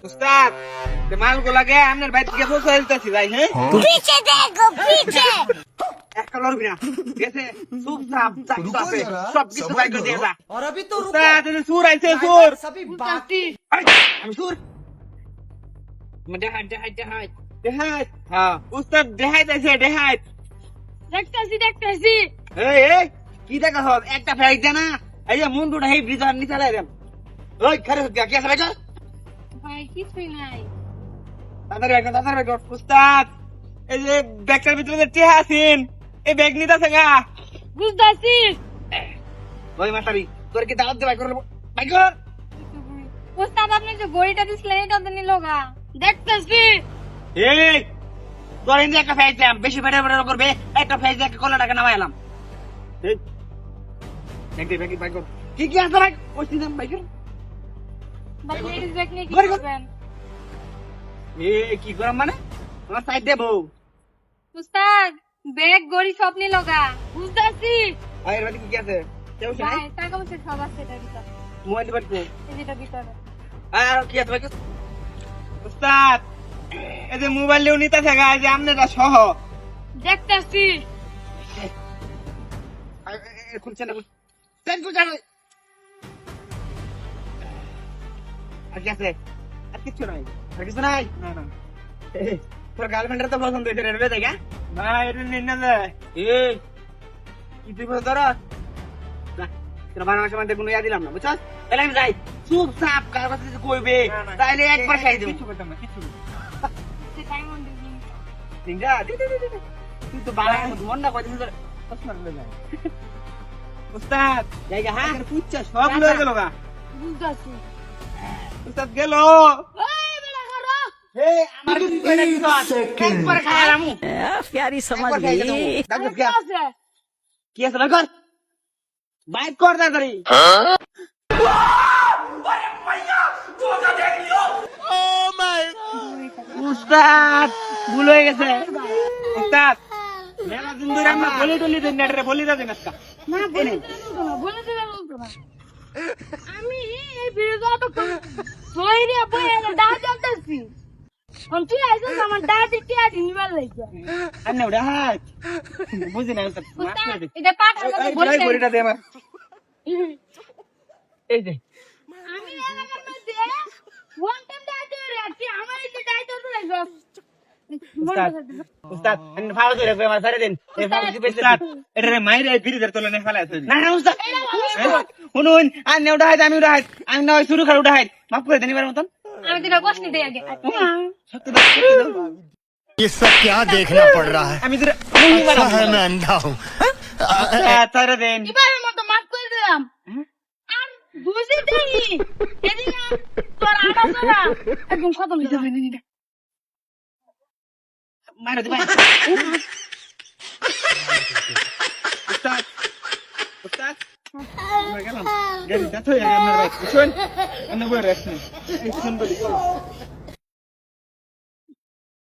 उस्ताद ते माल को लगे हमने भाई के फोटो चलते भाई हैं पीछे देखो पीछे एक कलर बिना जैसे सूप साफ साफ सब किस भाई कर देगा और अभी तो उस्ताद ये सूर ऐसे सूर सभी बाकी हम सूर देहात हाँ उस्ताद देहात ऐसे देहात देखते सी ए की देखा हो একটা ফেক দে না এই যে মুন্ডু ঢাই ব্রিজার নিচে লাই দেন ওই খারে কি আছে ভাই ভাই কিছুই নাই তাড়াতাড়ি উস্তাদ এই যে ব্যাগটার ভিতরে যে টিহা আছেন এই ব্যাগ নিতে আছে গা বুঝতাছি ওই মাতারি তোর কি দাওয়াত দে ভাই করব ভাই কর ওস্তাদ আপনি যে গড়িটা দিছিলেন এটা তো নিলোগা দেখতেছি এই তোর ইন্দি একটা ফেক দাম বেশি বেড়ে বেড়ে করবে একটা ফেক দিয়ে কলাটাকে নামাইলাম এই ব্যাগ ভাই কর কি আছে ভাই ওই দাম ভাই কর ভাই লেডিস ব্যাগ নিয়ে কি গড়ি, গড়ি। করবেন এই কি করাম মানে তোমার সাইড দেবো উস্তাদ ব্যাগ গড়ি সব নিলোগা বুঝতাছি আর এর মধ্যে কি আছে কেউ ভাই নাই টাকা পয়সা সব আছে এটার ভিতর মোবাইল বাটকো এই যেটা ভিতরে আর কি আছে ভাই উস্তাদ এই যে মোবাইল লিও নিতে থাকা এই যে আমনেটা সহ দেখতেছি খুলছে না তেন খুলছে না আর কি আছে আর কিছু নাই আর কিছু নাই না না তোর গার্লফ্রেন্ডের তো পছন্দ হয়েছে রেলওয়ে থেকে না এটা নিন না এই কি তুই বল ধরো তোর বানানোর সময় দেখুন ইয়া দিলাম না বুঝছস তাহলে আমি যাই চুপ চাপ কার কথা যদি কইবে তাইলে একবার খাই দেব কিছু করতাম না কিছু সে টাইম অন দিবি সিংহা তুই তো বানায় মন না কইছিস তোর প্রশ্ন করে যায় উস্তাদ জায়গা হ্যাঁ পুচ্ছা সব লয়ে গেল গা বুঝতাছি উস্তাদ গেল ওই বেলা করো হে আমার কি কইনা দিছ একবার খাইলাম प्यारी समझ একবার খাই गई দেব কি আছে কি আছে ভাই কর বাইক কর তাড়াতাড়ি উস্তাদ ভুল হয়ে গেছে উস্তাদ মেলা দিন ধরে আমরা বলি টলি দেন নেটরে বলি দেন আজকা না বলে দিলে বলতো না আমি এই ভিডিও তো সইরে বইয়ে দাও জানতাছি কোন তুই আইছিস আমার দাদি কি আদি নিবার লাগছে আন্নে ওটা হাত বুঝি না উস্তাদ উস্তাদ এটা পাঠার মধ্যে এই বলছে বড়িটা দে আমার এই যে আমি এলাকার মধ্যে ওয়ান টাইম দাইতে রাখছি আমার এই দাইতে তো লাগবে উস্তাদ উস্তাদ আন্নে ফাল করে কই আমার সারে দিন এই ফাল কি উস্তাদ এটা রে মাইরে ফিরিজের তলে নে ফালাই আছে না না উস্তাদ শুনুন আন্নে ওটা হাত আমি ওটা হাত আমি না শুরু করে ওটা হাত মাফ করে দেন এবার মতন আমি দিনা কষ্ট দেই আগে ये सब क्या देखना पड़ रहा है আমি তোর মুই अच्छा है मैं अंधा हूँ সারে দেন এবারের মতো মাফ করে দিলাম আর বুঝি দেই এদিকে তোর আড়াছড়া একদম খতম হয়ে যাবে মারো দে ভাই উস্তাদ উস্তাদ আমরা গেলাম গাড়ি যাচ্ছে আপনার ভাই শুন আমরা বলে রাখছি এই শুন বলি